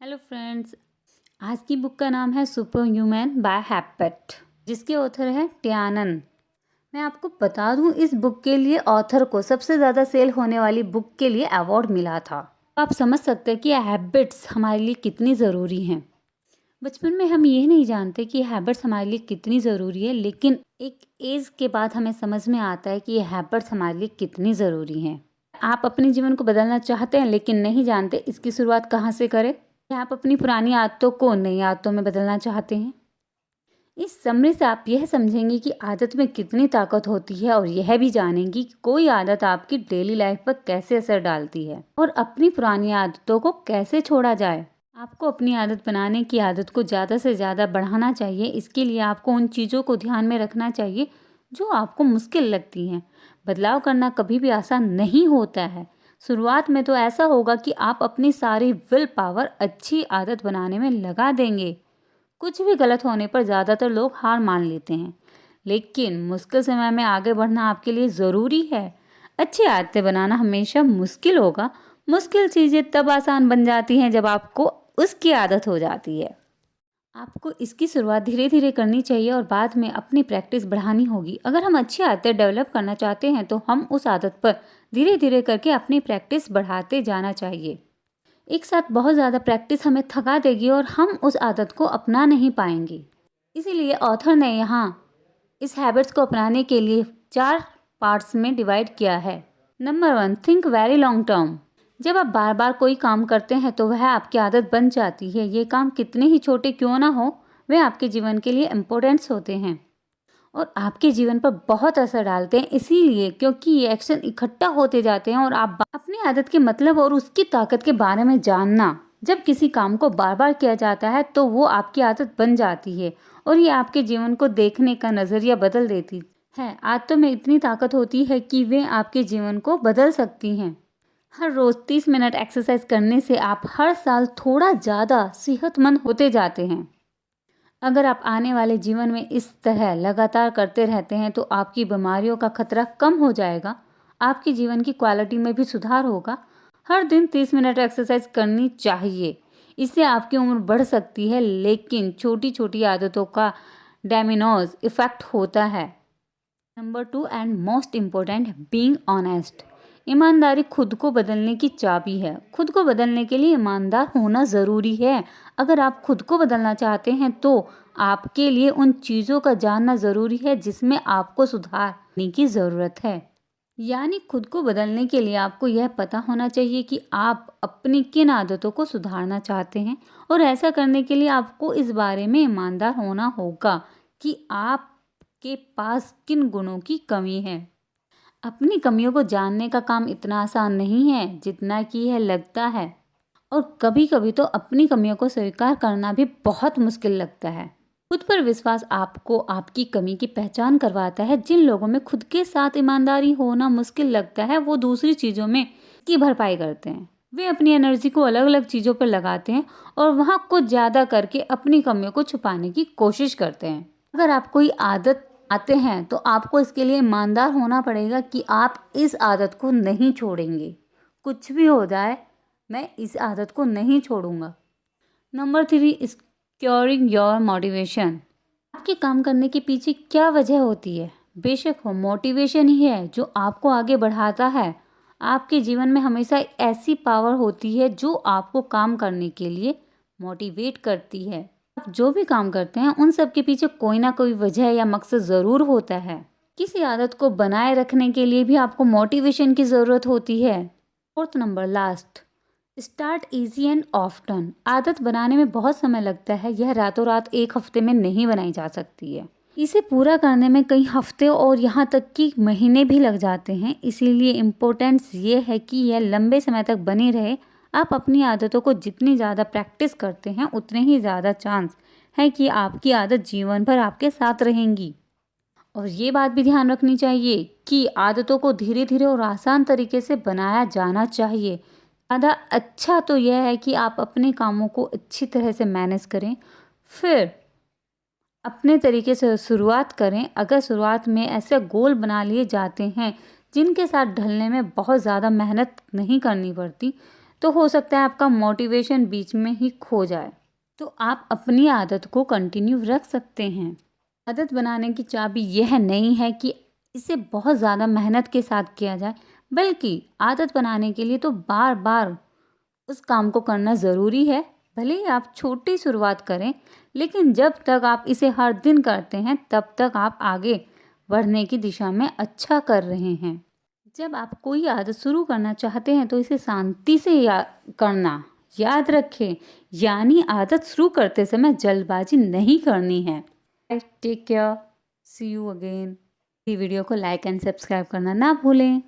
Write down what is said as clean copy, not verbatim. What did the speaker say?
Hello friends, आज की book का नाम है सुपर ह्यूमन बाय हैबिट, जिसके ऑथर है टयानन। मैं आपको बता दूं, इस बुक के लिए ऑथर को सबसे ज़्यादा सेल होने वाली बुक के लिए अवार्ड मिला था। तो आप समझ सकते हैं कि हैबिट्स हमारे लिए कितनी ज़रूरी हैं। बचपन में हम ये नहीं जानते कि हैबिट्स हमारे लिए कितनी ज़रूरी है, लेकिन एक एज के बाद हमें समझ में आता है कि ये हैबिट्स हमारे लिए कितनी ज़रूरी हैं। आप अपने जीवन को बदलना चाहते हैं लेकिन नहीं जानते इसकी शुरुआत कहाँ से करें। क्या आप अपनी पुरानी आदतों को नई आदतों में बदलना चाहते हैं? इस समरी से आप यह समझेंगे कि आदत में कितनी ताकत होती है और यह भी जानेंगी कि कोई आदत आपकी डेली लाइफ पर कैसे असर डालती है और अपनी पुरानी आदतों को कैसे छोड़ा जाए। आपको अपनी आदत बनाने की आदत को ज़्यादा से ज़्यादा बढ़ाना चाहिए। इसके लिए आपको उन चीज़ों को ध्यान में रखना चाहिए जो आपको मुश्किल लगती हैं। बदलाव करना कभी भी आसान नहीं होता है। शुरुआत में तो ऐसा होगा कि आप अपनी सारी विल पावर अच्छी आदत बनाने में लगा देंगे। कुछ भी गलत होने पर ज़्यादातर लोग हार मान लेते हैं, लेकिन मुश्किल समय में आगे बढ़ना आपके लिए ज़रूरी है। अच्छी आदतें बनाना हमेशा मुश्किल होगा। मुश्किल चीज़ें तब आसान बन जाती हैं जब आपको उसकी आदत हो जाती है। आपको इसकी शुरुआत धीरे धीरे करनी चाहिए और बाद में अपनी प्रैक्टिस बढ़ानी होगी। अगर हम अच्छी आदतें डेवलप करना चाहते हैं तो हम उस आदत पर धीरे धीरे करके अपनी प्रैक्टिस बढ़ाते जाना चाहिए। एक साथ बहुत ज़्यादा प्रैक्टिस हमें थका देगी और हम उस आदत को अपना नहीं पाएंगे। इसीलिए ऑथर ने यहाँ इस हैबिट्स को अपनाने के लिए 4 पार्ट्स में डिवाइड किया है। Number 1, think very long term. जब आप बार बार कोई काम करते हैं तो वह आपकी आदत बन जाती है। ये काम कितने ही छोटे क्यों ना हो, वे आपके जीवन के लिए इम्पोर्टेंट्स होते हैं और आपके जीवन पर बहुत असर डालते हैं। इसीलिए क्योंकि ये एक्शन इकट्ठा होते जाते हैं और आप अपनी आदत के मतलब और उसकी ताकत के बारे में जानना। जब किसी काम को बार बार किया जाता है तो वो आपकी आदत बन जाती है और ये आपके जीवन को देखने का नज़रिया बदल देती है। आदतों में इतनी ताकत होती है कि वे आपके जीवन को बदल सकती हैं। हर रोज़ 30 मिनट एक्सरसाइज करने से आप हर साल थोड़ा ज़्यादा सेहतमंद होते जाते हैं। अगर आप आने वाले जीवन में इस तरह लगातार करते रहते हैं तो आपकी बीमारियों का खतरा कम हो जाएगा। आपके जीवन की क्वालिटी में भी सुधार होगा। हर दिन 30 मिनट एक्सरसाइज करनी चाहिए। इससे आपकी उम्र बढ़ सकती है, लेकिन छोटी छोटी आदतों का डोमिनोज इफेक्ट होता है। Number 2 and most important, being honest. ईमानदारी खुद को बदलने की चाबी है। खुद को बदलने के लिए ईमानदार होना ज़रूरी है। अगर आप खुद को बदलना चाहते हैं तो आपके लिए उन चीज़ों का जानना ज़रूरी है जिसमें आपको सुधारने की ज़रूरत है। यानी खुद को बदलने के लिए आपको यह पता होना चाहिए कि आप अपनी किन आदतों को सुधारना चाहते हैं और ऐसा करने के लिए आपको इस बारे में ईमानदार होना होगा कि आपके पास किन गुणों की कमी है। अपनी कमियों को जानने का काम इतना आसान नहीं है जितना कि यह लगता है और कभी कभी तो अपनी कमियों को स्वीकार करना भी बहुत मुश्किल लगता है। खुद पर विश्वास आपको आपकी कमी की पहचान करवाता है। जिन लोगों में खुद के साथ ईमानदारी होना मुश्किल लगता है वो दूसरी चीज़ों में की भरपाई करते हैं। वे अपनी एनर्जी को अलग अलग चीज़ों पर लगाते हैं और वहाँ कुछ ज़्यादा करके अपनी कमियों को छुपाने की कोशिश करते हैं। अगर आप कोई आदत आते हैं तो आपको इसके लिए ईमानदार होना पड़ेगा कि आप इस आदत को नहीं छोड़ेंगे। कुछ भी हो जाए, मैं इस आदत को नहीं छोड़ूंगा। Number 3, securing your motivation. आपके काम करने के पीछे क्या वजह होती है? बेशक वो मोटिवेशन ही है जो आपको आगे बढ़ाता है। आपके जीवन में हमेशा ऐसी पावर होती है जो आपको काम करने के लिए मोटिवेट करती है। आप जो भी काम करते हैं उन सब के पीछे कोई ना कोई वजह या मकसद ज़रूर होता है। किसी आदत को बनाए रखने के लिए भी आपको मोटिवेशन की ज़रूरत होती है। 4th number, last, start easy and often. आदत बनाने में बहुत समय लगता है। यह रातों रात एक हफ्ते में नहीं बनाई जा सकती है। इसे पूरा करने में कई हफ्ते और यहाँ तक कि महीने भी लग जाते हैं। इसीलिए इम्पोर्टेंस ये है कि यह लंबे समय तक बनी रहे। आप अपनी आदतों को जितनी ज़्यादा प्रैक्टिस करते हैं उतने ही ज़्यादा चांस है कि आपकी आदत जीवन भर आपके साथ रहेंगी। और ये बात भी ध्यान रखनी चाहिए कि आदतों को धीरे धीरे और आसान तरीके से बनाया जाना चाहिए। ज़्यादा अच्छा तो यह है कि आप अपने कामों को अच्छी तरह से मैनेज करें, फिर अपने तरीके से शुरुआत करें। अगर शुरुआत में ऐसे गोल बना लिए जाते हैं जिनके साथ ढलने में बहुत ज़्यादा मेहनत नहीं करनी पड़ती, तो हो सकता है आपका मोटिवेशन बीच में ही खो जाए। तो आप अपनी आदत को कंटिन्यू रख सकते हैं। आदत बनाने की चाबी यह नहीं है कि इसे बहुत ज़्यादा मेहनत के साथ किया जाए, बल्कि आदत बनाने के लिए तो बार बार उस काम को करना ज़रूरी है। भले ही आप छोटी शुरुआत करें, लेकिन जब तक आप इसे हर दिन करते हैं तब तक आप आगे बढ़ने की दिशा में अच्छा कर रहे हैं। जब आप कोई आदत शुरू करना चाहते हैं तो इसे शांति से करना याद रखें, यानी आदत शुरू करते समय जल्दबाजी नहीं करनी है। Take care, see you again. Video को लाइक एंड सब्सक्राइब करना ना भूलें।